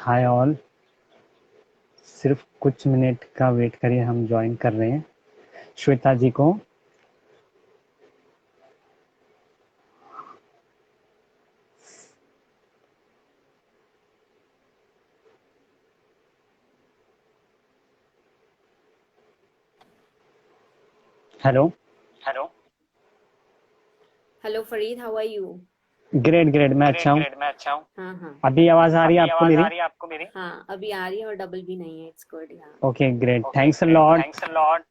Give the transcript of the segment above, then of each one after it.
Hi all, सिर्फ कुछ minute का वेट करिए, हम ज्वाइन कर रहे हैं श्वेता जी को। Hello. Hello. Hello Farid, how are you? Great great, मैं अच्छा ग्रेट हूँ। ग्रेट, मैं अच्छा हूँ। हाँ हाँ। अभी आवाज आ रही है अभी आपको आवाज आ मेरी? रही है आपको मेरी? हाँ, अभी आ रही है और डबल भी नहीं है। It's good. हाँ। Okay great, okay thanks a great, lot. Thanks a lot.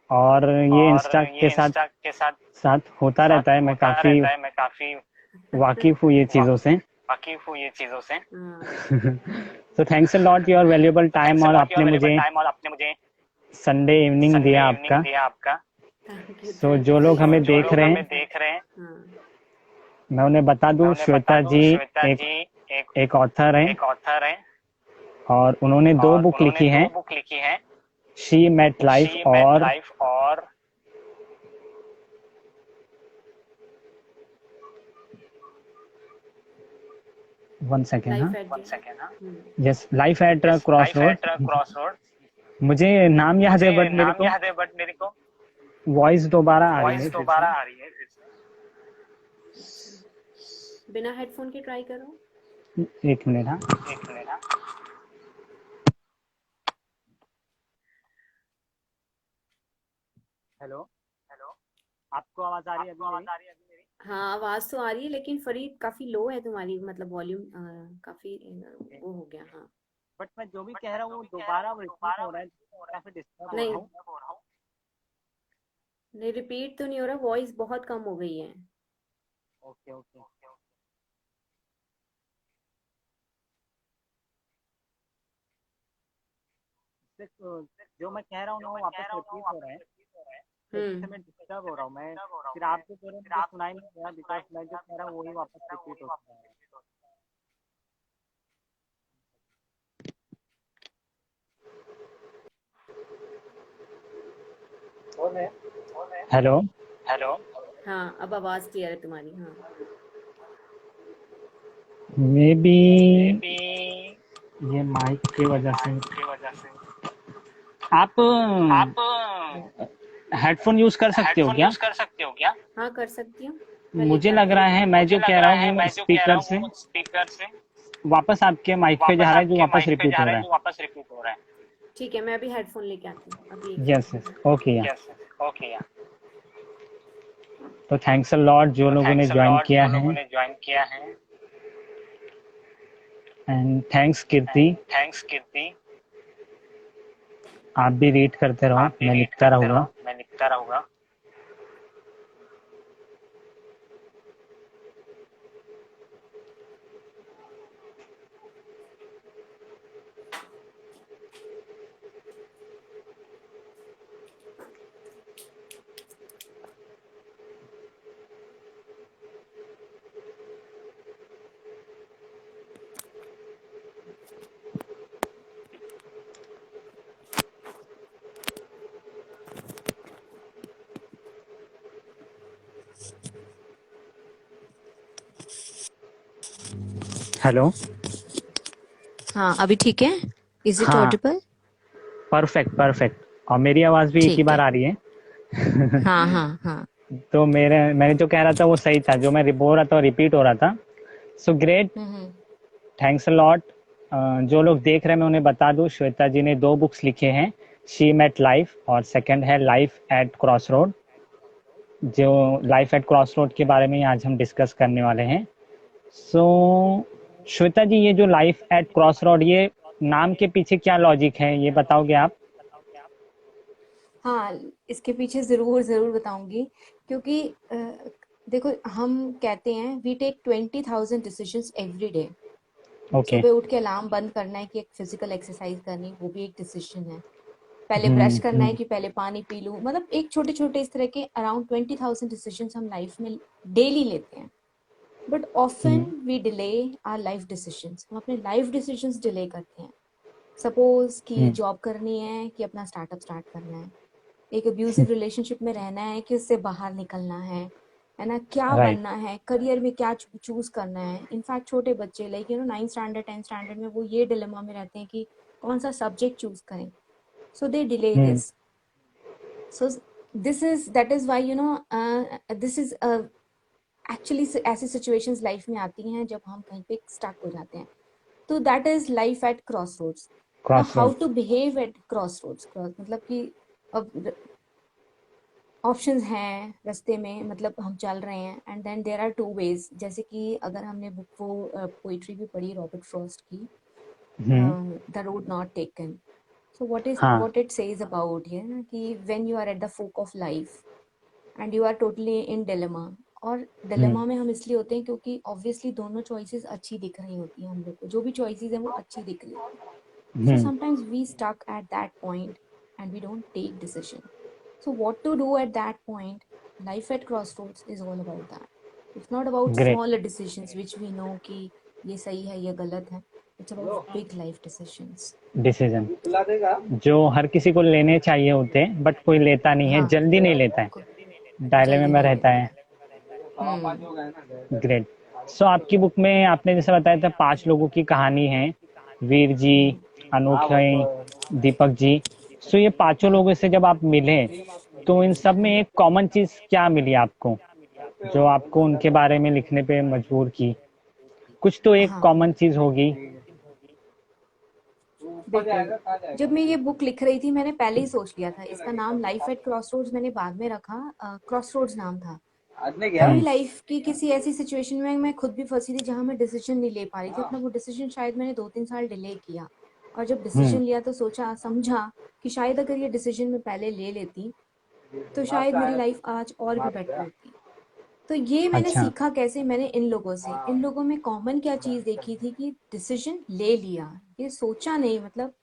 और ये और इंस्टा के ये साथ इंस्टा के साथ साथ होता साथ रहता है, मैं होता काफ़ी रहता है। मैं काफी वाकिफ हूँ ये चीज़ों से। वाकिफ हूँ ये चीजों से। हाँ। तो thanks a lot your valuable तो टाइम, थैंक्स अ और लॉट योर आपने वैल्यूएबल मुझे टाइम, और आपने मुझे संडे इवनिंग संडे दिया इवनिंग आपका। दिया आपका। थैंक यू, सो थैंक जो यू लोग सो हमें मच। जो देख लोग रहे हमें हैं, देख रहे हैं, हाँ, मैं उन्हें बता मैं दूं, उन्हें बता श्वेता दूं, जी श्वेता एक जी एक एक ऑथर हैं एक ऑथर हैं और उन्होंने दो और बुक उन्होंने लिखी दो हैं, बुक लिखी हैं, she met life she met और लाइफ और 1 सेकेंड। हाँ, लाइफ एट वन सेकेंड। हाँ, yes, life at yes, cross life road. At cross road. मुझे नाम याद है मुझे बट मेरे नाम को याद है बट मेरे को वॉइस दोबारा आ रही है वॉइस फिर से। दोबारा आ रही है फिर से। अच्छा, बिना हेडफोन के ट्राई करो। 1 मिनट। हाँ, एक मिनट। हाँ, हेलो। हेलो। आपको आवाज आ रही है अभी आपको मेरी? आवाज आ रही है अभी मेरी? हाँ, आवाज तो आ रही है, लेकिन फरीद काफी लो है तुम्हारी, मतलब वॉल्यूम काफी वो हो गया। हाँ। बट मैं जो भी बट कह मैं रहा हूँ जो वो भी कह रहा दोबारा हूँ वो रिपीट दोबारा हो रहा है, रिपीट हो रहा है। काफी डिस्टर्ब हो नहीं, रहा हूँ। डिस्टर्ब हो रहा हूँ। नहीं, रिपीट तो नहीं हो रहा, वॉइस बहुत कम हो गई है। Okay okay. सिर्फ जो मैं कह रहा हूँ ना जो वो मैं कह वापस रहा हूँ ना वो रिपीट हो रहा वापस है, रिपीट हो रहा है। तो जिससे मैं डिस्टर्ब हो जिससे रहा मैं हूँ मैं। डिस्टर्ब हो रहा हूँ फिर मैं। आपको जो है फिर मुझे आपको सुनाई जो नहीं है दे रहा, मुझे सुनाई बिकॉज नहीं मैं दे जो रहा, कह रहा बिकॉज हूँ वही मैं जो वापस कह रहा हूँ रिपीट वही होता वापस जा रहा है। रिपीट होता है। हेलो। हेलो। हाँ, अब आवाज क्लियर है तुम्हारी। हाँ। मे बी मे बी ये माइक की ये वजह से। माइक की वजह से। आप आप हेडफोन यूज कर सकते हो हेडफोन क्या? यूज कर सकते हो क्या? हाँ, कर सकती हूँ। मैं मुझे लेके लग आती रहा हूँ। है मैं मुझे जो लग कह रहा रहा है हूँ वो मैं जो कह रहा स्पीकर हूँ से वो स्पीकर से वापस आपके माइक पे वापस जा रहा है, जो आपके वापस माइक पे रिपीट जा हो रहा रहा है, है। जो वापस रिपीट हो रहा है। ठीक है, मैं अभी हेडफोन लेके आती हूँ। अभी एक यस यस, सेकंड। ओके या। यस, ओके या। तो थैंक्स अ लॉट जो तो लोगों ने थैंक्स अ ज्वाइन लॉट किया जो है। लोगों ने ज्वाइन किया है। And thanks Kirti. And thanks Kirti. आप भी रीड करते रहो, आप भी मैं रीड लिखता करते रहूँगा। रहो, मैं लिखता रहूँगा। हेलो। हाँ, अभी ठीक है। इज इट हाँ, ऑडिबल? Perfect perfect. और मेरी आवाज़ भी एक ही ठीक बार है। आ रही है। हाँ हाँ हाँ। तो मैंने जो कह रहा था वो सही था, जो मैं बोल रहा था रिपीट हो रहा था। So great, hmm. Thanks a lot. जो लोग देख रहे हैं मैं उन्हें बता दूं, श्वेता जी ने दो बुक्स लिखे हैं, शी मेट लाइफ और सेकंड है लाइफ एट क्रॉस रोड। जो लाइफ एट क्रॉस रोड के बारे में आज हम डिस्कस करने वाले हैं। सो श्वेता जी, ये जो लाइफ एट क्रॉस रोड, ये नाम के पीछे क्या लॉजिक है, ये बताओगे आप? हाँ, इसके पीछे ज़रूर ज़रूर बताऊंगी। क्योंकि देखो, हम कहते हैं we take 20,000 decisions every day. Okay. सुबह उठ के अलार्म बंद करना है कि एक फिजिकल एक्सरसाइज करनी, वो भी एक डिसीजन है। पहले ब्रश करना है कि पहले पानी पी लूं, मतलब एक छोटे छोटे इस तरह के अराउंड 20,000 डिसीजंस हम लाइफ में डेली लेते हैं। But often we delay our life decisions, हम अपने लाइफ डिसीजंस डिले करते हैं। सपोज कि जॉब करनी है कि अपना स्टार्टअप स्टार्ट करना है, एक अब्यूजिव रिलेशनशिप में रहना है कि उससे बाहर निकलना है, है ना, क्या राइट। बनना है, करियर में क्या चूज करना है। इनफैक्ट छोटे बच्चे like 9th standard 10th standard में वो ये डिलेमा में रहते हैं कि कौन सा सब्जेक्ट चूज करें, so they delay hmm. This. So this is that is why this is actually ऐसी सिचुएशंस लाइफ में आती हैं जब हम कहीं पे स्टक हो जाते हैं। तो that is life at cross roads. Now cross how road. To behave at cross roads, मतलब कि अब ऑप्शंस हैं रास्ते में, मतलब हम चल रहे हैं and then there are two ways. जैसे कि अगर हमने बुक वो पोइट्री भी पढ़ी रॉबर्ट फ्रॉस्ट की, hmm. The road not taken. So हाँ। व्हाट इट सेज अबाउट ये ना कि when you are at the fork of life and you are totally in dilemma. और हम्म। डिलेमा में हम इसलिए होते हैं क्योंकि ऑब्वियसली दोनों चॉइसेस अच्छी दिख रही होती हैं हम लोग को, जो भी चॉइसेस हैं वो अच्छी दिख रही होती हैं। So hmm. sometimes we stuck at that point and we don't take decision. So what to do at that point? Life at crossroads is all about that. It's not about great. smaller decisions which we know कि ये सही है ये गलत है. It's about big life decisions. Decision जो हर किसी को लेने चाहिए होते हैं बट कोई लेता नहीं है, हाँ, जल्दी नहीं लेता है, को- डायलेमे जल्दी में नहीं रहता लेता है। है। हम्म। ग्रेट। सो आपकी बुक में आपने जैसे बताया था 5 लोगों की कहानी है, वीर जी, हम्म। अनोखे, दीपक जी। सो ये पांचों हम्म। लोगों से जब आप मिले तो इन सब में हम्म। एक कॉमन चीज क्या मिली आपको, जो आपको उनके बारे में लिखने पे मजबूर की? कुछ तो एक हाँ, कॉमन चीज होगी। बिल्कुल। जब मैं ये बुक लिख रही थी मैंने पहले ही सोच लिया था, इसका नाम लाइफ एट क्रॉसरोड्स मैंने बाद में रखा, क्रॉसरोड्स नाम था। कभी लाइफ की किसी ऐसी सिचुएशन में मैं खुद भी फंसी थी जहां मैं डिसीजन नहीं ले पा रही थी अपना। वो डिसीजन शायद मैंने 2-3 साल डिले किया, और जब हम्म। डिसीजन लिया तो सोचा समझा कि शायद अगर ये डिसीजन मैं पहले ले लेती तो शायद मेरी लाइफ आज और भी बेटर होती। तो ये मैंने अच्छा। सीखा कैसे, मैंने इन लोगों से, इन लोगों में कॉमन क्या चीज देखी थी कि डिसीजन ले लिया, ये सोचा नहीं। मतलब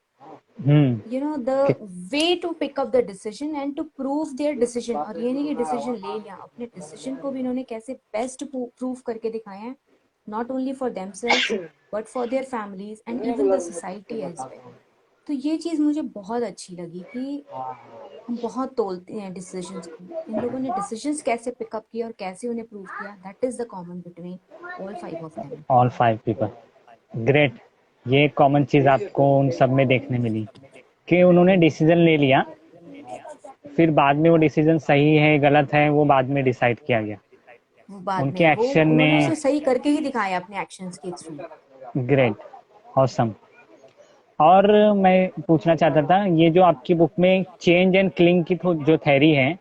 हम्म। the कि- way to pick up the decision and to prove their decision। और ये नहीं कि डिसीजन ले लिया, अपने डिसीजन को भी इन्होंने कैसे बेस्ट प्रूव करके दिखाया है, not only for themselves but for their families and even the society as well. तो ये चीज मुझे बहुत अच्छी लगी कि हम बहुत तोलते हैं डिसीजंस को, इन लोगों ने डिसीजंस कैसे पिकअप किया और कैसे उन्हें प्रूव किया, that is the common between all 5 of them. All 5 people. Great. ये कॉमन चीज आपको उन सब में देखने मिली कि उन्होंने डिसीजन ले लिया, फिर बाद में वो डिसीजन सही है गलत है वो बाद में डिसाइड किया गया, वो बाद उनके में वो एक्शन ने। उन्होंने उसे सही करके ही दिखाया अपने एक्शंस के थ्रू। ग्रेट। ऑसम। और मैं पूछना चाहता था, ये जो आपकी बुक में चेंज एंड क्लिंग की जो थ्योरी है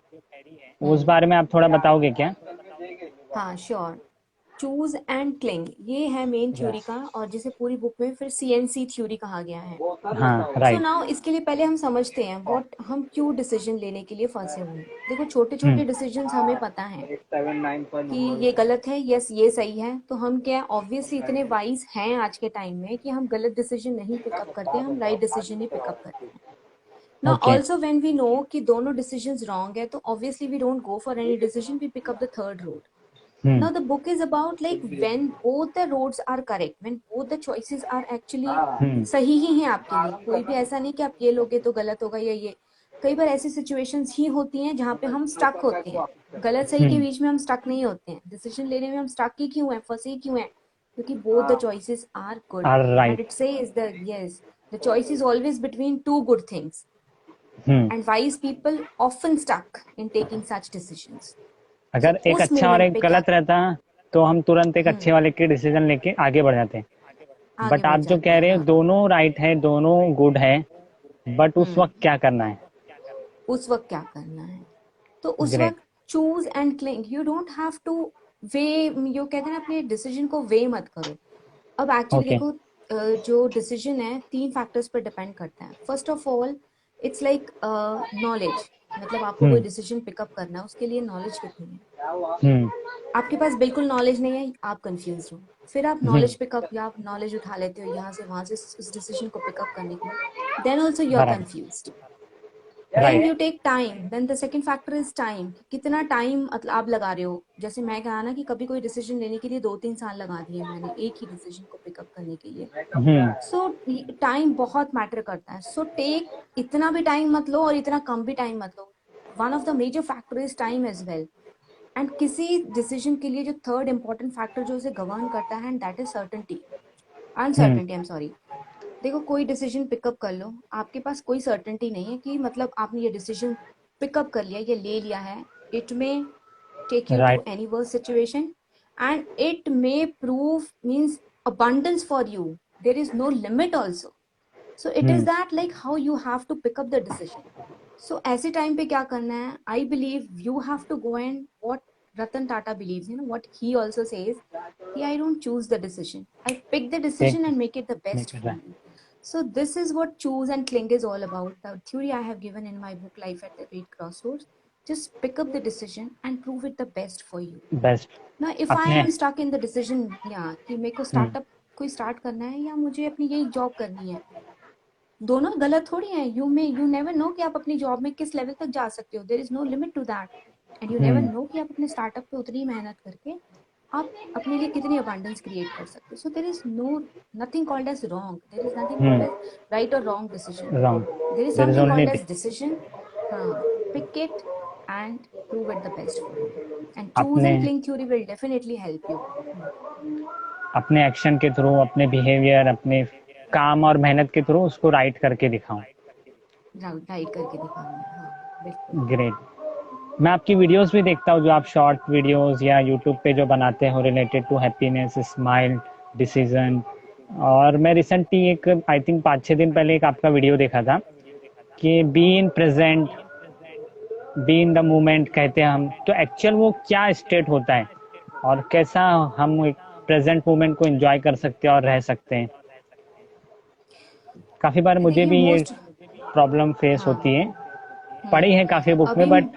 उस हम्म। बारे में आप थोड़ा बताओगे क्या? हाँ, श्योर। चूज एंड क्लिंग ये है मेन थ्योरी का, और जिसे पूरी बुक में फिर CNC थ्योरी कहा गया है। हाँ, सो राइट। नाउ इसके लिए पहले हम समझते हैं व्हाट हम क्यों डिसीजन लेने के लिए फंसे हुए हैं। देखो छोटे हम्म। छोटे डिसीजंस हमें पता है कि ये गलत है, यस ये सही है, तो हम क्या ऑब्वियसली इतने वाइज हैं आज के टाइम में कि हम गलत डिसीजन नहीं पिकअप करते, हम राइट डिसीजन ही पिकअप करते हैं। ना okay. Also when we know कि दोनों डिसीजंस रॉन्ग है तो obviously we don't go for any decision, we pick up the third road. Hmm. Now the book is about like when both the roads are correct, when both the choices are actually हम्म। सही ही हैं आपके लिए। कोई भी ऐसा नहीं कि आप ये लोगे तो गलत होगा या ये। कई बार ऐसी सिचुएशंस ही होती हैं जहाँ पे हम स्टक होते हैं, गलत सही के हम्म। बीच में हम स्टक नहीं होते हैं। डिसीजन लेने में हम स्टक ही क्यों हैं, फंसे ही क्यों हैं? क्योंकि both the choices are good are and right. It says the yes the choice is always between two good things, hmm. and wise people often stuck in taking such decisions। अगर So एक उस अच्छा और moment एक पे क्या गलत रहता तो हम तुरंत एक अच्छे वाले के डिसीजन लेके आगे बढ़ जाते हैं। आगे बट बढ़ आप जो जाते कह हैं। रहे हो हाँ। दोनों राइट है, दोनों गुड है, बट उस हम्म। वक्त क्या करना है? उस वक्त क्या करना है, तो उस ग्रेट। वक्त choose and cling, you don't have to way. यो कहते हैं ना अपने डिसीजन को वे मत करो। अब एक्चुअली ओके। देखो जो डिसीजन है 3 फैक्टर्स पर डिपेंड करता है। First of all it's like knowledge. मतलब आपको कोई हम्म। डिसीजन पिकअप करना है उसके लिए नॉलेज कितनी है। हम्म। आपके पास बिल्कुल नॉलेज नहीं है, आप कंफ्यूज हो, फिर आप हम्म। नॉलेज पिकअप या आप नॉलेज उठा लेते हो यहाँ से वहां से उस डिसीजन को पिकअप करने के लिए, देन ऑल्सो यू आर बराबर। Confuse. Then right. You take time, then the second factor is time. कितना टाइम मतलब आप लगा रहे हो। जैसे मैं कहा ना कि कभी कोई डिसीजन लेने के लिए 2-3 साल लगा दिए मैंने एक ही डिसीजन को पिकअप करने के लिए। हम्म। सो टाइम बहुत मैटर करता है। सो टेक, इतना भी टाइम मत लो और इतना कम भी टाइम मत लो। One of the major factor is time as well. And किसी डिसीजन के लिए जो थर्ड इंपॉर्टेंट फैक्टर जो उसे गवर्न करता है, and that is certainty, hmm. Uncertainty, I am sorry. देखो, कोई डिसीजन पिकअप कर लो, आपके पास कोई सर्टेनिटी नहीं है कि मतलब आपने ये डिसीजन पिकअप कर लिया, ये ले लिया है, इट में take you to right. any worse situation, and it may prove means abundance for you. There is no limit also. So it is hmm. that like how you have to pick up the decision. So ऐसे time पे क्या करना है, I believe you have to go and what Ratan Tata believes, you know what he also says, कि I don't choose the decision, I pick the take decision and make it the best make it for right. me. So this is what choose and cling is all about. The theory I have given in my book Life at the Great Crossroads. Just pick up the decision and prove it the best for you. Best. ना if I अपने। Am stuck in the decision, या कि मेरे को हम्म। Startup कोई start करना है या मुझे अपनी यही जॉब करनी है, दोनों गलत थोड़ी है। यू नेवर नो कि आप अपनी जॉब में किस लेवल तक जा सकते हो, there is no limit to that. And you never hmm. Know कि आप अपने स्टार्टअप पे उतनी मेहनत करके आप अपने लिए कितनी अबांडेंस क्रिएट कर सकते हो। So there is no nothing called as wrong, there is nothing called hmm. As right और wrong decision, wrong. There is there is something only. Called as decision. हाँ, pick it and prove it the best for you, and choose अपने and cling theory will definitely help you. अपने action के through, अपने behaviour, अपने काम और मेहनत के थ्रू उसको राइट करके दिखाऊं। राइट करके दिखाना है, हाँ बिल्कुल। ग्रेट। मैं आपकी वीडियोस भी देखता हूँ, जो आप शॉर्ट वीडियोस या यूट्यूब पे जो बनाते हो related to happiness, smile, decision. और मैं रिसेंटली एक आई थिंक 5-6 दिन पहले एक आपका वीडियो देखा था कि be in present, be in the moment कहते हैं हम, तो एक्चुअल वो क्या स्टेट होता है और कैसा हम एक प्रेजेंट मोमेंट को एंजॉय कर सकते हैं और रह सकते हैं। काफ़ी बार मुझे देखिए भी ये मोस्ट, प्रॉब्लम फेस हाँ, होती है, पढ़ी है काफ़ी बुक में, अभी बट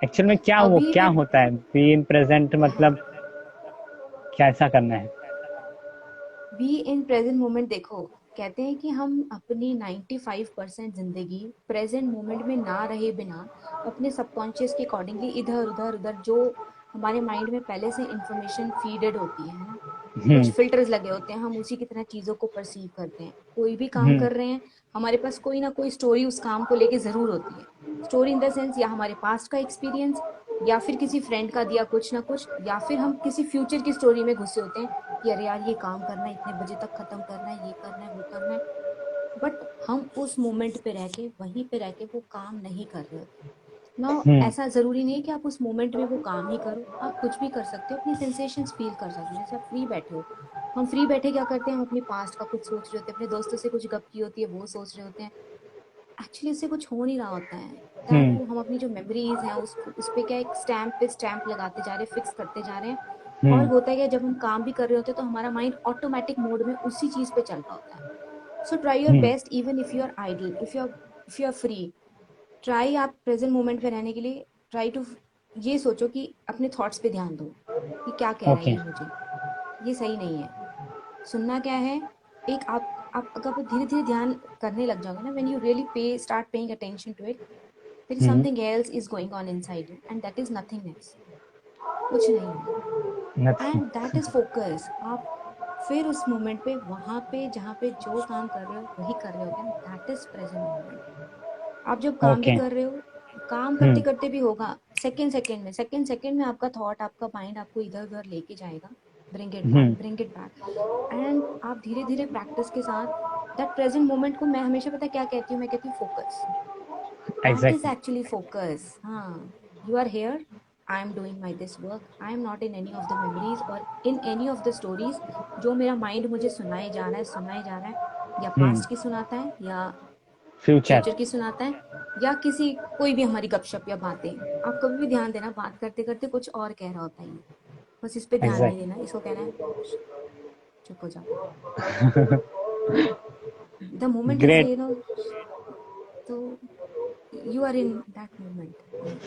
एक्चुअल में क्या वो अभी क्या भी, होता है बी इन प्रेजेंट, हाँ, मतलब क्या ऐसा करना है। Be in present moment. देखो, कहते हैं कि हम अपनी 95% जिंदगी प्रेजेंट मोमेंट में ना रहे बिना अपने सबकॉन्शियस के अकॉर्डिंगली इधर उधर उधर जो हमारे माइंड में पहले से इंफॉर्मेशन फीडेड होती है ना, कुछ हम्म। फिल्टर्स लगे होते हैं, हम उसी की तरह चीजों को परसीव करते हैं। कोई भी काम हम्म। कर रहे हैं, हमारे पास कोई ना कोई स्टोरी उस काम को लेके जरूर होती है। स्टोरी इन द सेंस या हमारे पास्ट का एक्सपीरियंस, या फिर किसी फ्रेंड का दिया कुछ ना कुछ, या फिर हम किसी फ्यूचर की स्टोरी में घुसे होते हैं कि अरे यार ये काम करना है, इतने बजे तक खत्म करना है, ये करना है, वो करना है। बट हम उस मोमेंट पे रह के, वहीं पे रह के वो काम नहीं कर रहे होते ना। हम्म। ऐसा जरूरी नहीं है कि आप उस मोमेंट में वो काम ही करो, आप कुछ भी कर सकते हो, अपनी सेंसेशंस फील कर सकते हो। जैसे आप फ्री बैठे हो, हम फ्री बैठे क्या करते हैं, हम अपने पास्ट का कुछ सोच रहे होते हैं, अपने दोस्तों से कुछ गप की होती है वो सोच रहे होते हैं। एक्चुअली इससे कुछ हो नहीं रहा होता है। दैट हम्म। वो हम अपनी जो मेमोरीज हैं उसको उस पे क्या एक स्टैम्प पे स्टैम्प लगाते जा रहे हैं, फिक्स करते जा रहे हैं। और हम्म। होता है क्या, जब हम काम भी कर रहे होते हैं तो हमारा माइंड ऑटोमेटिक मोड में उसी चीज पे चल रहा होता है। So try your hmm. Best, even if you are idle, if you are free, try आप प्रेजेंट मोमेंट पे रहने के लिए ट्राई टू ये सोचो कि अपने थॉट्स पे ध्यान दो कि क्या कह रहा है ओके। ये मुझे, ये सही नहीं है। सुनना क्या है, एक आप अगर धीरे धीरे ध्यान करने लग जाओगे ना, when you really pay start paying attention to it, there is hmm. Something else is going on inside you, and that is nothingness, कुछ नहीं है। Nothing. And that is focus. आप फिर उस मोमेंट पे वहां पे जहाँ पे जो काम कर रहे हो वही कर रहे होगे ना, दैट इज प्रेजेंट मोमेंट। आप जब काम भी ओके। कर रहे हो, काम करते हम्म। करते भी होगा, सेकंड सेकंड में आपका थॉट, आपका माइंड आपको इधर उधर लेके जाएगा, hmm. Bring it back. And आप धीरे धीरे प्रैक्टिस के साथ दैट प्रेजेंट मोमेंट को, मैं हमेशा पता क्या कहती हूँ, मैं कहती हूँ focus, that is exactly. Actually focus. हाँ, you are here, I am doing my this work, I am not in any of the memories और in any of the stories जो मेरा माइंड मुझे सुनाए जा रहा है, या हम्म। पास्ट की सुनाता है, या फ्यूचर। फ्यूचर की सुनाता है, या किसी कोई भी हमारी गपशप या बातें। आप कभी भी ध्यान देना, बात करते करते कुछ और कह रहा होता है ये, बस इस पे ध्यान नहीं एग्जैक्ट। देना, इसको कहना है चुप हो जाओ, the moment is great. You know, तो you are in that moment.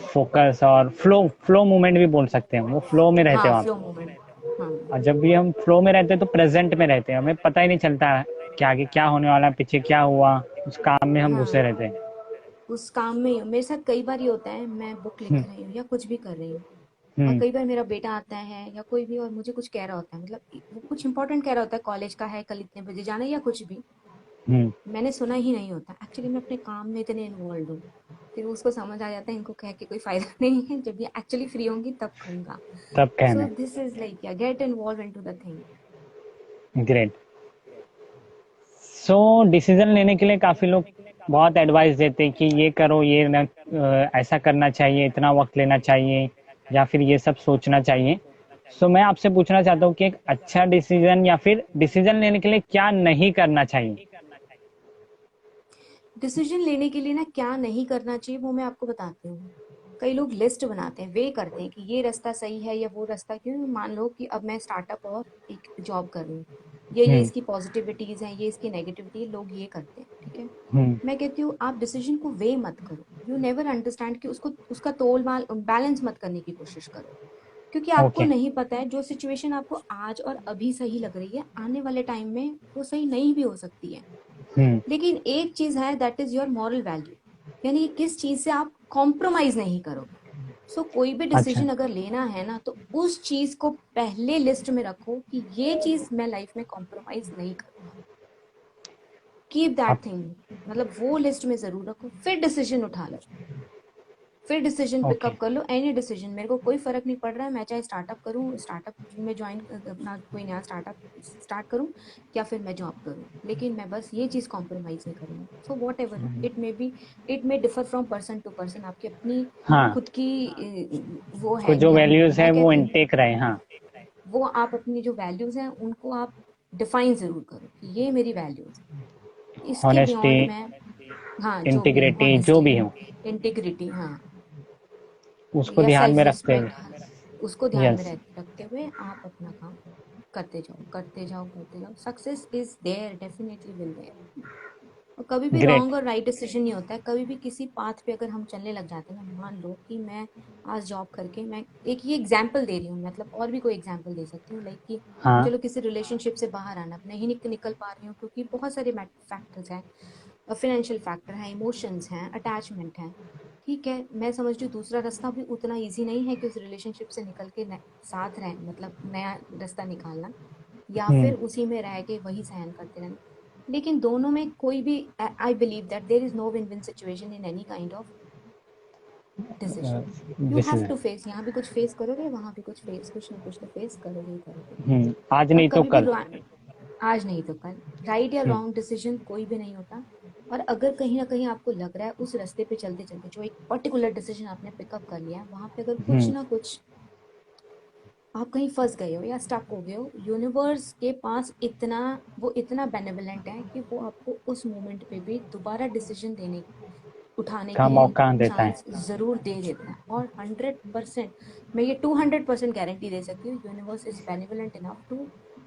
Focus और फ्लो, फ्लो मूवमेंट भी बोल सकते हैं, वो फ्लो में रहते हाँ, हो आप। Flow moment. हाँ, और जब भी हम फ्लो में रहते हैं तो प्रेजेंट में रहते हैं, हमें पता ही नहीं चलता है कि आगे क्या होने वाला है, पीछे क्या हुआ, उस काम में हम घुसे हाँ, रहते हैं। उस काम में ही मेरे साथ कई बार ये होता है, मैं बुक लिख हम्म। रही हूँ या कुछ भी कर रही हूँ, और हम्म। कई बार मेरा बेटा आता है या कोई भी और मुझे कुछ कह रहा होता है, मतलब वो कुछ इंपॉर्टेंट कह रहा होता है, कॉलेज का है, कल इतने बजे जाना है या कुछ भी, हम्म। मैंने सुना ही नहीं होता। एक्चुअली मैं अपने काम में इतने इन्वॉल्व हूँ, फिर उसको समझ आ जाता है इनको कह के कोई फायदा नहीं है, जब ये एक्चुअली फ्री होंगी तब कहूंगा। तब कहना सो है। दिस इज लाइक या get involve into the thing. Great. So decision लेने के लिए काफी लोग बहुत एडवाइस देते हैं कि ये करो, ये न, ऐसा करना चाहिए, इतना वक्त लेना चाहिए, या फिर ये सब सोचना चाहिए। सो मैं आपसे पूछना चाहता हूँ कि एक अच्छा डिसीजन या फिर डिसीजन लेने के लिए क्या नहीं करना चाहिए। डिसीजन लेने के लिए ना क्या नहीं करना चाहिए वो मैं आपको बताती हूँ। कई लोग लिस्ट बनाते हैं, वे करते हैं कि ये रास्ता सही है या वो रास्ता, क्यों, मान लो कि अब मैं स्टार्टअप और एक जॉब कर रही हूँ, ये हम्म। इसकी पॉजिटिविटीज हैं, ये इसकी नेगेटिविटी, लोग ये करते हैं, ठीक है। हम्म। मैं कहती हूँ आप डिसीजन को वे मत करो, यू नेवर अंडरस्टैंड कि उसको उसका तोल माल बैलेंस मत करने की कोशिश करो, क्योंकि आपको ओके। नहीं पता है जो सिचुएशन आपको आज और अभी सही लग रही है आने वाले टाइम में वो सही नहीं भी हो सकती है। हम्म। लेकिन एक चीज है, that is your moral value, यानी कि किस चीज से आप कॉम्प्रोमाइज नहीं करोगे। सो कोई भी अच्छा। डिसीजन अगर लेना है ना तो उस चीज को पहले लिस्ट में रखो कि ये चीज मैं लाइफ में कॉम्प्रोमाइज नहीं करूंगा। कीप दैट आप। थिंग, मतलब वो लिस्ट में जरूर रखो, फिर डिसीजन उठा लो, फिर डिसीजन ओके। पिकअप कर लो, एनी डिसीजन, मेरे को कोई फर्क नहीं पड़ रहा है, मैं चाहे स्टार्टअप करूं, स्टार्टअप में ज्वाइन अपना कोई नया स्टार्टअप स्टार्ट करूं या फिर मैं जॉब करूं, लेकिन मैं बस ये चीज कॉम्प्रोमाइज नहीं करूंगा। So whatever it may be, it may differ from person to person, आपकी अपनी हाँ, खुद की वो कुछ है जो या वैल्यूज है मैं वो कहती हूँ इनटेक रहे। हाँ। वो आप अपनी जो वैल्यूज हैं उनको आप डिफाइन जरूर करो कि ये मेरी वैल्यूज है, इसके ऑनेस्टी, बियॉन्ड मैं, हाँ जो भी है, इंटीग्रिटी, जो ऑनेस्टी, भी हो, इंटीग्रिटी, हाँ, उसको या ध्यान सेल्फ में रखते रिस्पेक्ट, हुए। उसको ध्यान में यस। रखते हुए आप अपना काम करते जाओ, करते जाओ, करते जाओ, success is there, definitely will there. और कभी भी ग्रेट। रॉन्ग और राइट डिसीजन नहीं होता है, कभी भी किसी पाथ पे अगर हम चलने लग जाते हैं ना, मान लो कि मैं आज जॉब करके, मैं एक ये एग्जांपल दे रही हूँ, मतलब और भी कोई एग्जांपल दे सकती हूँ, लाइक कि हाँ। चलो किसी रिलेशनशिप से बाहर आना, नहीं निकल पा रही हूँ क्योंकि बहुत सारे फैक्टर्स हैं, फाइनेंशियल फैक्टर है, इमोशंस हैं, अटैचमेंट है, ठीक है, मैं समझ रही हूँ दूसरा रास्ता भी उतना ईजी नहीं है कि उस रिलेशनशिप से निकल के साथ रहें, मतलब नया रास्ता निकालना, या हम्म। फिर उसी में रह के वही सहन करते रहना। लेकिन दोनों में कोई भी, I believe that there is no win win situation in any kind of decision. You have decision. To face, यहाँ भी कुछ फेस करोगे, वहां भी कुछ फेस, कुछ ना कुछ तो फेस करोगे ही करोगे। आज और नहीं तो कभी भी कल। आज नहीं तो कल, राइट या हम्म। रॉन्ग डिसीजन कोई भी नहीं होता। और अगर कहीं ना कहीं आपको लग रहा है उस रास्ते पे चलते चलते जो एक पर्टिकुलर डिसीजन आपने पिकअप कर लिया है वहां पे अगर कुछ हम्म। ना कुछ आप कहीं फंस गए हो या स्टक हो गए हो, यूनिवर्स के पास इतना, वो इतना बेनेवलेंट है कि वो आपको उस मोमेंट पे भी दोबारा डिसीजन देने, उठाने का के लिए मौका देता है। चांस जरूर दे देता है। और 100%, मैं ये 200% गारंटी दे सकती हूँ, universe is benevolent enough to,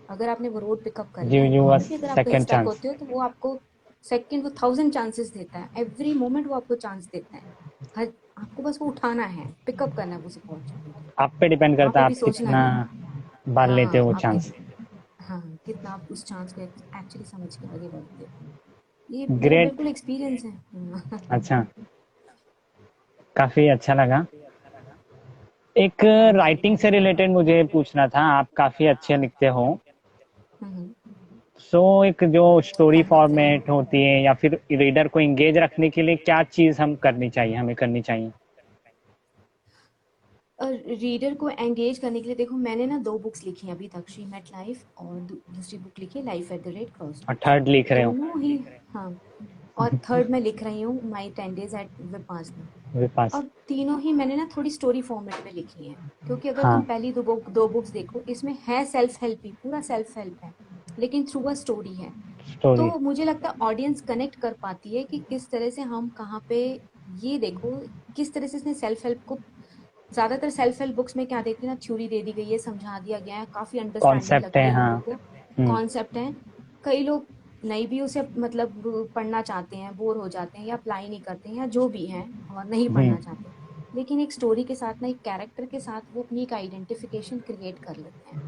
अगर आपने वो रोड पिकअप कर लिया गिव है यू अ वहां भी अगर आप कहीं सेकेंड स्टक चांस। होते हो तो वो आपको सेकंड, वो 1000 चांसेस देता है, एवरी मोमेंट वो आपको चांस देता है। हर, आपको बस वो उठाना है, पिकअप करना है उस अपॉर्चुनिटी को। आप पे डिपेंड वहां करता पे है भी आप सोचना कितना नहीं, बार लेते हो हाँ वो आप चांस। कित हाँ कितना आप उस चांस को एक्चुअली समझ के आगे बढ़ते हो। ये मेरा ग्रेट। बिल्कुल एक्सपीरियंस है। अच्छा, काफी अच्छा लगा। एक थैंक यू, राइटिंग से थैंक यू। रिलेटेड मुझे पूछना था, आप काफी अच्छे लिखते हो। हम्म, सो एक जो story thank you sir. Format होती है या फिर रीडर को एंगेज रखने के लिए क्या चीज हम करनी चाहिए, हमें करनी चाहिए। रीडर को एंगेज करने के लिए देखो, मैंने ना 2 बुक्स लिखी हैं अभी तक, शी मेट लाइफ, और दूसरी बुक लिखी है life at the rate cross और रोड्स। थर्ड लिख रहे हो। दोनों ही, हाँ, और थर्ड मैं लिख रही हूँ माई 10 डेज एट विपासना। मेरे पास। और तीनों ही मैंने ना थोड़ी स्टोरी फॉर्मेट में लिखी हैं, क्योंकि अगर तुम हाँ। पहली दो बुक्स देखो, इसमें है सेल्फ हेल्प ही, पूरा सेल्फ हेल्प है, लेकिन थ्रू अ स्टोरी है। स्टोरी। तो मुझे लगता है ऑडियंस कनेक्ट कर पाती है कि किस तरह से हम कहाँ पे, ये देखो किस तरह से इसने सेल्फ हेल्प को, ज्यादातर सेल्फ हेल्प बुक्स में क्या देखते हैं ना, थ्योरी दे दी गई है, समझा दिया गया है, काफी अंडरस्टैंडिंग कॉन्सेप्ट लगती है, है हाँ। लोगों को, कॉन्सेप्ट है। कई लोग नहीं भी उसे मतलब पढ़ना चाहते हैं, बोर हो जाते हैं या अप्लाई नहीं करते हैं या जो भी हैं और नहीं हम्म। पढ़ना चाहते, लेकिन एक स्टोरी के साथ ना, एक कैरेक्टर के साथ वो अपनी एक आइडेंटिफिकेशन क्रिएट कर लेते हैं।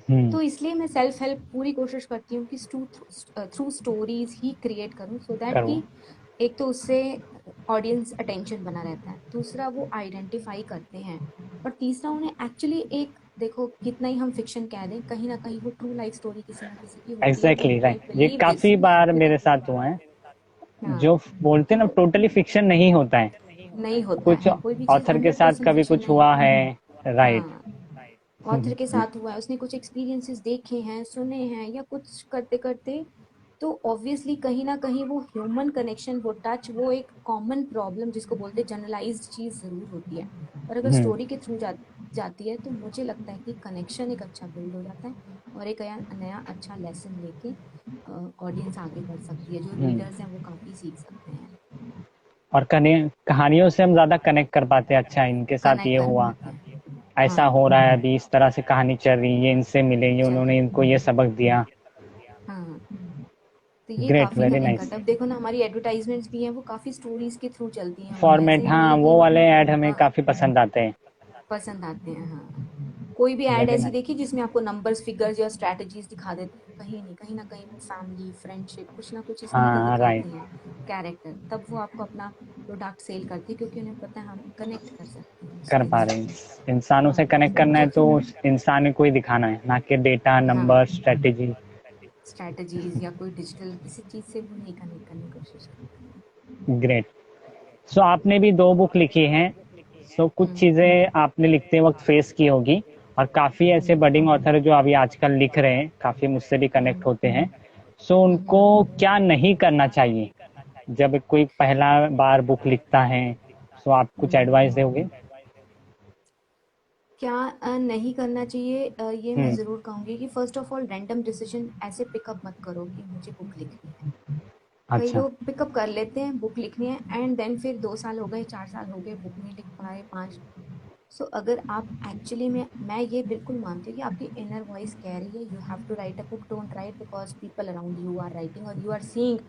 हम्म। तो इसलिए मैं सेल्फ हेल्प पूरी कोशिश करती हूँ कि थ्रू स्टोरीज ही क्रिएट करूँ, सो दैट करो। कि एक तो उससे ऑडियंस अटेंशन बना रहता है, दूसरा वो आइडेंटिफाई करते हैं, और तीसरा उन्हें एक्चुअली एक, देखो कितना ही हम फिक्शन कह दें, कहीं ना कहीं वो ट्रू लाइफ स्टोरी किसी ना किसी की होती है, एग्जैक्टली आई राइट, ये बिलीव दिस, काफी बार क्योंकि मेरे साथ हुआ है। हाँ, जो बोलते हैं ना तो टोटली फिक्शन नहीं होता है। नहीं होता कुछ है, कोई भी चीज ऑथर के साथ 100% कभी फिक्शन कुछ नहीं हुआ होती है? है। राइट। हाँ, ऑथर के साथ हुआ है, उसने कुछ एक्सपीरियंसेस देखे हैं, सुने हैं, या कुछ करते करते, तो ऑब्वियसली कहीं ना कहीं वो ह्यूमन कनेक्शन, वो टच, वो एक कॉमन प्रॉब्लम जिसको बोलते हैं जनरलाइज्ड चीज जरूर होती है। और अगर स्टोरी के थ्रू जाती है तो मुझे लगता है कि कनेक्शन एक अच्छा बिल्ड हो जाता है, और एक नया नया अच्छा लेसन लेके ऑडियंस आगे बढ़ सकती है, जो रीडर्स हैं वो काफी सीख सकते हैं, और कहानियों से हम ज्यादा कनेक्ट कर पाते हैं, अच्छा इनके साथ कनेक्ट ये कर हुआ, पाते हैं। ऐसा हाँ, हो रहा है अभी, इस तरह से कहानी चल रही है, ये इनसे मिले, ये चल उन्होंने रही इनको ये सबक दिया। हाँ, तो ये ग्रेट, काफी वेरी कनेक्ट नाइस। करता है। अब देखो ना, हमारी एडवर्टाइजमेंट्स भी हैं वो काफी स्टोरीज के थ्रू चलती हैं, वो ऐसे फॉर्मेट, नहीं हाँ है कि वो वाले ऐड हमें हाँ, काफी पसंद आते हैं। पसंद आते हैं। हाँ, कोई भी ऐड वेरी ऐसी नाइस। देखी जिसमें आपको नंबर्स, फिगर्स या स्ट्रैटेजीज दिखा देते हैं? कहीं नहीं, कहीं ना कहीं वो फैमिली, फ्रेंडशिप, कुछ ना कुछ इस तरह का हाँ राइट। दिखाते हैं कैरेक्टर, तब वो आपको अपना प्रोडक्ट सेल करते हैं, क्योंकि उन्हें पता है हम कनेक्ट कर सकते हैं कर उसके पा थ्रू। रहे हैं, इंसानों से हाँ, कनेक्ट तो करना मुझे है तो इंसान को ही दिखाना है, ना कि डेटा, हाँ, नंबर, स्ट्रेटेजी। स्ट्रैटेजीज या कोई डिजिटल किसी चीज से वो नहीं कनेक्ट करने की कोशिश करते हैं। ग्रेट। सो आपने भी दो बुक लिखी हैं, सो कुछ हम्म, चीज़ें आपने लिखते वक्त फेस की होगी, और काफ़ी ऐसे हम्म, बडिंग ऑथर जो अभी आजकल लिख रहे हैं, काफ़ी मुझसे भी कनेक्ट हम्म, होते हैं, सो हम्म। उनको क्या नहीं करना चाहिए जब कोई पहला बार बुक लिखता है? सो आप कुछ हम्म। एडवाइस दोगे? क्या नहीं करना चाहिए, ये मैं हम्म। ज़रूर कहूँगी कि first of all random decision ऐसे पिकअप मत करो कि मुझे बुक लिखनी है। कई अच्छा। लोग पिकअप कर लेते हैं बुक लिखनी है, एंड देन फिर 2 साल हो गए, 4 साल हो गए, बुक नहीं लिख पाए, पाँच। सो अगर आप एक्चुअली में, मैं ये बिल्कुल मानती हूँ कि आपकी इनर वॉइस कह रही है you have to write a book, don't write because people around you are writing और यू आर सीइंग।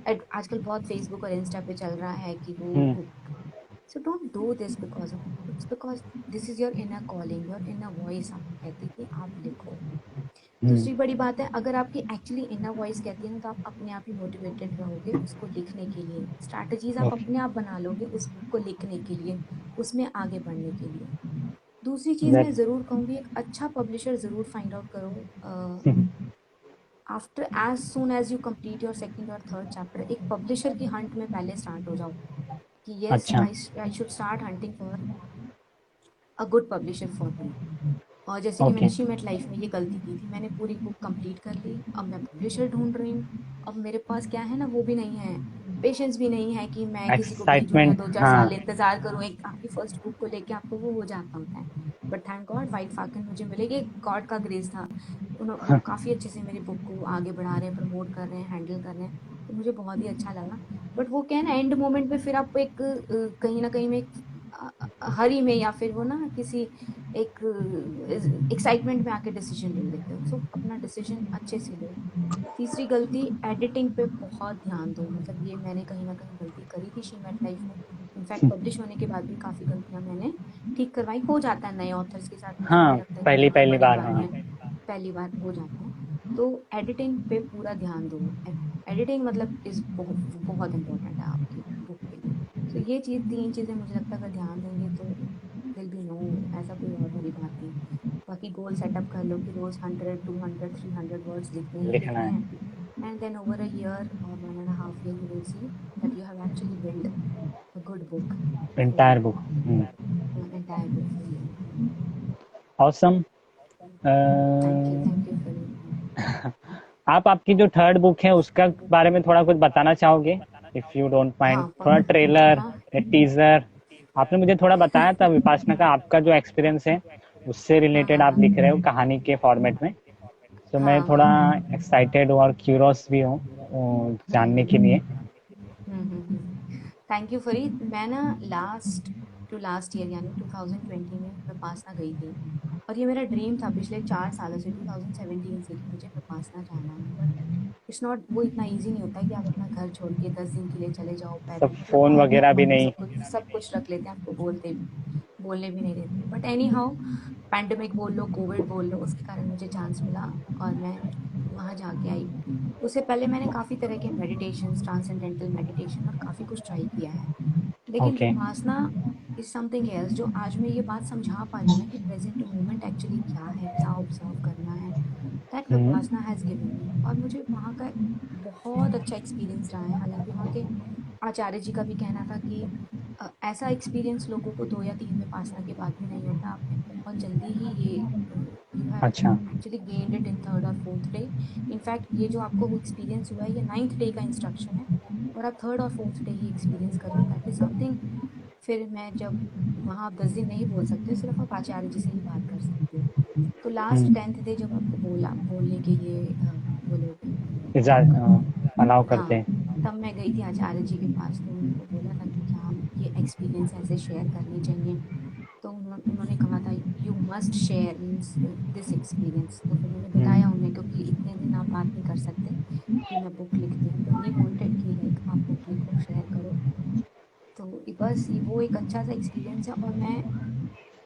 आजकल बहुत फेसबुक और इंस्टा पे चल रहा है कि वो hmm. Book. So don't do this because of, it's because this is your inner calling, your inner voice आपको कहती है कि आप लिखो। हम्म। दूसरी बड़ी बात है, अगर आपकी एक्चुअली इनर वॉइस कहती है ना, तो आप अपने आप ही मोटिवेटेड रहोगे उसको लिखने के लिए, स्ट्रैटेजीज आप ओके। अपने आप बना लोगे उस बुक को लिखने के लिए, उसमें आगे बढ़ने के लिए। दूसरी चीज मैं दैट। जरूर कहूंगी, एक अच्छा पब्लिशर जरूर फाइंड आउट करो। After as soon as you complete your second और थर्ड चैप्टर, एक पब्लिशर की हंट में पहले स्टार्ट हो जाओ कि यस अच्छा। I should start hunting for a good publisher for me. और जैसे कि मैंने ओके। शी मेट लाइफ में ये गलती की थी, मैंने पूरी बुक कंप्लीट कर ली, अब मैं पब्लिशर ढूंढ रही हूँ। अब मेरे पास क्या है ना, वो भी नहीं है, पेशेंस भी नहीं है कि मैं किसी को भेजूं या एक्साइटमेंट, 2-4 साल हाँ। इंतजार करूं, एक आपकी फर्स्ट बुक को लेके आपको वो हो जाता होता है। बट थैंक गॉड वाइट फाकन मुझे मिलेगी, गॉड का ग्रेस था। वो काफी अच्छे से मेरी बुक को आगे बढ़ा रहे हैं, प्रमोट कर रहे हैं, हैंडल कर रहे हैं, तो मुझे बहुत ही अच्छा लगा। बट वो क्या है ना, एंड मोमेंट पे फिर आपको एक कहीं ना कहीं में एक हरी में, या फिर वो ना किसी एक एक्साइटमेंट में आके डिसीजन ले लेते हो। सो अपना डिसीजन अच्छे से लो। तीसरी गलती, एडिटिंग पे बहुत ध्यान दो, मतलब ये मैंने कहीं ना कहीं गलती करी थी शी मेट लाइफ में। इनफैक्ट पब्लिश होने के बाद भी काफी गलतियां मैंने ठीक करवाई, हो जाता है नए ऑथर्स के साथ, मुझे नहीं हाँ, लगता कि पहली ये कोई पहली बड़ी बार, बात हाँ। है, पहली बार हो जाता है। तो एडिटिंग पे पूरा ध्यान दो, एडिटिंग मतलब इज बहुत बहुत इंपॉर्टेंट है आपकी बुक के लिए। तो ये चीज, तीन चीजें मुझे लगता है अगर ध्यान देंगे तो विल बी नो, ऐसा कोई और बड़ी बात नहीं। बाकी गोल सेटअप कर लो कि रोज 100, 200, 300 वर्ड्स लिखने ही लिखना लिखने है। हैं, and then over a year और 1.5 year you will see that you have actually built a good book for entire you, book. entire book for you. Awesome. Thank you Farid. आप आपकी जो थर्ड बुक है उसका बारे में थोड़ा कुछ बताना चाहोगे, इफ यू डोंट माइंड, हाँ थोड़ा ट्रेलर हाँ, या टीजर? आपने मुझे थोड़ा बताया था विपासना का, आपका जो एक्सपीरियंस है उससे हाँ, रिलेटेड हाँ, आप हाँ, लिख रहे हो कहानी के फॉर्मेट में, तो मैं हाँ, थोड़ा हाँ, एक्साइटेड हूँ और क्यूरोस भी हूँ जानने के लिए। Thank you Farid. मैं ना लास्ट टू लास्ट ईयर यानी 2020 में विपासना गई थी, और ये मेरा ड्रीम था पिछले 4 सालों से, 2017 से, कि मुझे विपासना जाना है। बट इट्स नॉट, वो इतना इजी नहीं होता है कि आप अपना घर छोड़ के 10 दिन के लिए चले जाओ सब पैदल, क्योंकि फोन वहाँ पे वगैरह भी आपको नहीं। सब कुछ रख लेते हैं, आपको बोलने भी नहीं देते। बट एनी हाउ, पैंडमिक बोल लो, कोविड बोल लो, उसके कारण मुझे चांस मिला और मैं वहाँ जाके आई। उससे पहले मैंने काफ़ी तरह के मेडिटेशन, ट्रांसेंडेंटल मेडिटेशन और काफ़ी कुछ ट्राई किया है, लेकिन okay. Vipassana is something else, जो आज मैं ये बात समझा पा रही हूँ ना कि प्रेजेंट मोमेंट एक्चुअली क्या है, क्या ऑब्जर्व करना है, that Vipassana has given me. और मुझे वहाँ का बहुत अच्छा एक्सपीरियंस रहा है। हालांकि वहाँ के आचार्य जी का भी कहना था कि ऐसा एक्सपीरियंस लोगों को 2 या 3 विपासना के बाद भी नहीं होता। आपने बहुत जल्दी ही ये यू हैव अच्छा। Actually gained it in 3rd और 4th डे। इनफैक्ट ये जो आपको एक्सपीरियंस हुआ है ये 9th डे का इंस्ट्रक्शन है और आप 3rd और 4th डे ही एक्सपीरियंस कर रहे हो। That is something. फिर मैं जब वहाँ आप 10 दिन नहीं बोल सकते, सिर्फ आप आचार्य जी से ही बात कर सकते हो। तो लास्ट हम्म। 10th डे जब आपको बोलने के ये वो लोग अलाउ करते हाँ, हैं। तब मैं गई थी आचार्य जी के पास, तो उनको बोला था कि क्या हम ये एक्सपीरियंस ऐसे शेयर करने चाहिए। तो उन्होंने कहा था you must share means this experience. तो फिर मैंने बताया हम्म। उन्हें, क्योंकि इतने दिन आप बात नहीं कर सकते, कि मैं बुक लिखती हूँ। तो ही वांटेड कि लाइक आप बुक लिखो, शेयर करो। तो बस ये वो एक अच्छा सा एक्सपीरियंस है, और मैं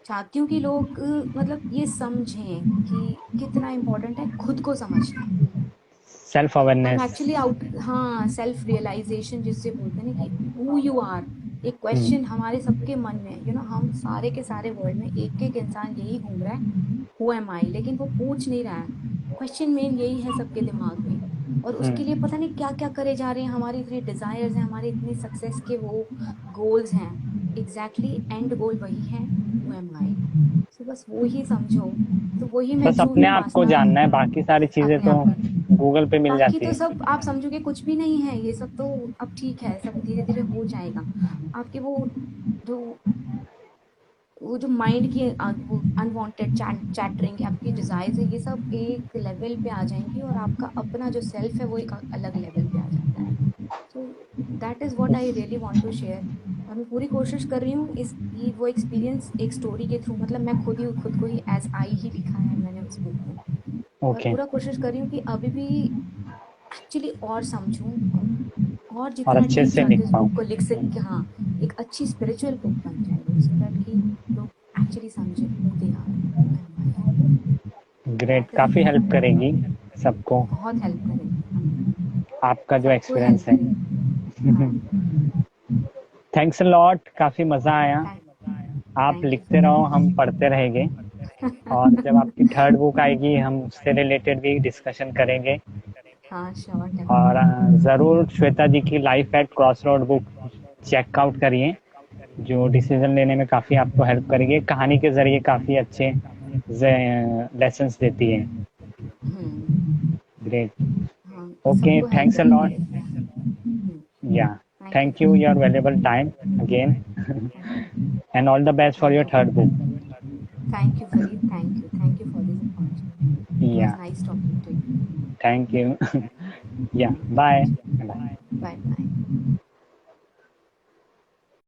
चाहती हूँ कि लोग मतलब ये समझें कि कितना इम्पोर्टेंट है खुद को समझना। Self I am awareness. Actually out, हाँ, सेल्फ रियलाइजेशन जिससे बोलते हैं ना, कि हु यू आर। एक हम्म। क्वेश्चन हमारे सबके मन में है, हम सारे के सारे वर्ल्ड में एक एक इंसान यही घूम रहा है, हु एम आई, लेकिन वो पूछ नहीं रहा है। क्वेश्चन मेन यही है सबके दिमाग में, और उसके लिए पता नहीं क्या क्या करे जा रहे हैं। हमारे इतने डिजायर्स हैं, हमारे इतनी सक्सेस के वो गोल्स हैं। एग्जैक्टली एंड गोल वही है, हु एम आई। सो बस वो ही समझो। तो वही मैं बस ट्रू अपने आप को विपासना जानना है, बाकी सारी चीजें अपने तो आप को। गूगल पे मिल बाकी जाती तो है। सब आप समझोगे कुछ भी नहीं है, ये सब तो अब ठीक है, सब धीरे धीरे हो जाएगा। आपके जो वो जो माइंड की वो अनवांटेड चैटरिंग, आपकी डिजायर्स है, ये सब एक लेवल पे आ जाएंगी, और आपका अपना जो सेल्फ है वो एक अलग लेवल पे आ जाता है। So that is what I really want to share. और मैं पूरी कोशिश कर रही हूँ इस ये वो एक्सपीरियंस एक स्टोरी के थ्रू, मतलब मैं खुद को ही एज आई ही लिखा है मैंने उस बुक में। और ओके। पूरा कोशिश कर रही हूँ कि अभी भी एक्चुअली और समझूं, और और जितना अच्छे डीप से जाके लिख उस पाऊँ। बुक को लिख सके। हाँ, एक अच्छी स्पिरिचुअल बुक बन जाए वो, सो दैट कि लोग एक्चुअली समझे who they are, who am I. Great, that is काफी हेल्प करेगी सबको, बहुत हेल्प करेगी। आपका जो सबको हेल्प एक्सपीरियंस है। करेगी। हाँ। थैंक्स अ लॉट, काफी मजा आया। थैंक आप थैंक यू लिखते रहो, फरीद। हम पढ़ते रहेंगे। और जब आपकी थर्ड बुक आएगी हम उससे रिलेटेड भी डिस्कशन करेंगे। हाँ श्योर, और डेफिनेटली। ज़रूर श्वेता जी की life at cross road book checkout करिए, जो डिसीजन लेने में काफ़ी आपको हेल्प करेगी। कहानी के ज़रिए काफ़ी अच्छे लेसन्स देती है। हम्म। ग्रेट। हाँ, ओके, सबको हेल्प थैंक्स अ करेगी lot. Yeah. Yeah, thank you thank you Farid. Your valuable time again. And all the best for thank your you third Farid. Book. Thank you Farid. Thank you for this opportunity. It yeah, was nice talking to you. Thank you. Yeah, bye.